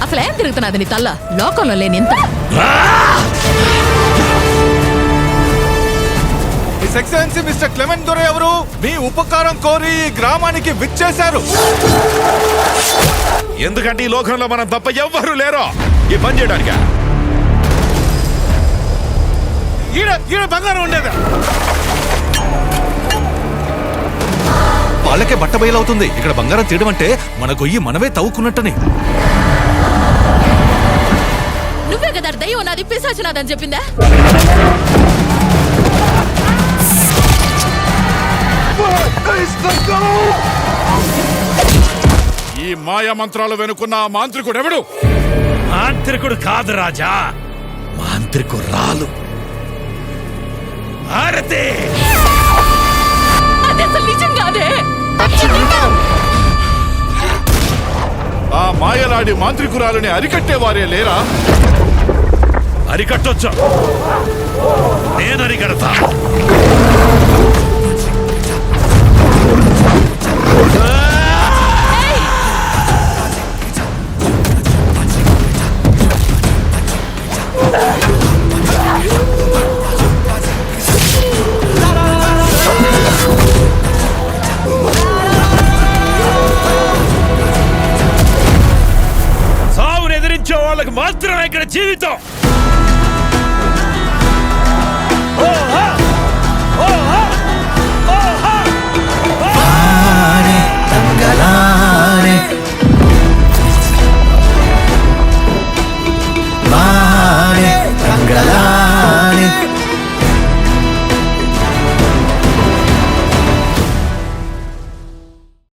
అసలేం తిరుగుతున్నది నీ తల్ల? లోకంలో లేని ఇంత ఎక్సలెన్సీ మిస్టర్ క్లెమెంట్ దొర ఎవరు? మీ ఉపకారం కోరి ఈ గ్రామానికి విచ్చేశారు. ఎందుకంటే ఈ లోకంలో మనం తప్ప ఎవ్వరూ లేరో ఈ పని చేయడానికి. ఈడ బంగారం ఉండేదా? వాళ్ళకే బట్ట బయలవుతుంది. ఇక్కడ బంగారం తీయడం అంటే మన గొయ్యి మనమే తవ్వుకున్నట్టని. నువ్వే కదా దయ్యం నాది పిశాచు నాదని చెప్పిందా? ఈ మాయా మంత్రాలు వెనుకున్న మాంత్రికుడు ఎవడు? మాంత్రికుడు కాదు రాజా, మాంత్రికురాలు భారతి. అది అసలు నిజం కాదే. ఆ మాయలాడి మాంత్రికురాలని అరికట్టేవారే లేరా? అరికట్టొచ్చు, నేను అరికడతా. సావును ఎదిరించే వాళ్ళకి మాత్రమే ఇక్కడ జీవితం.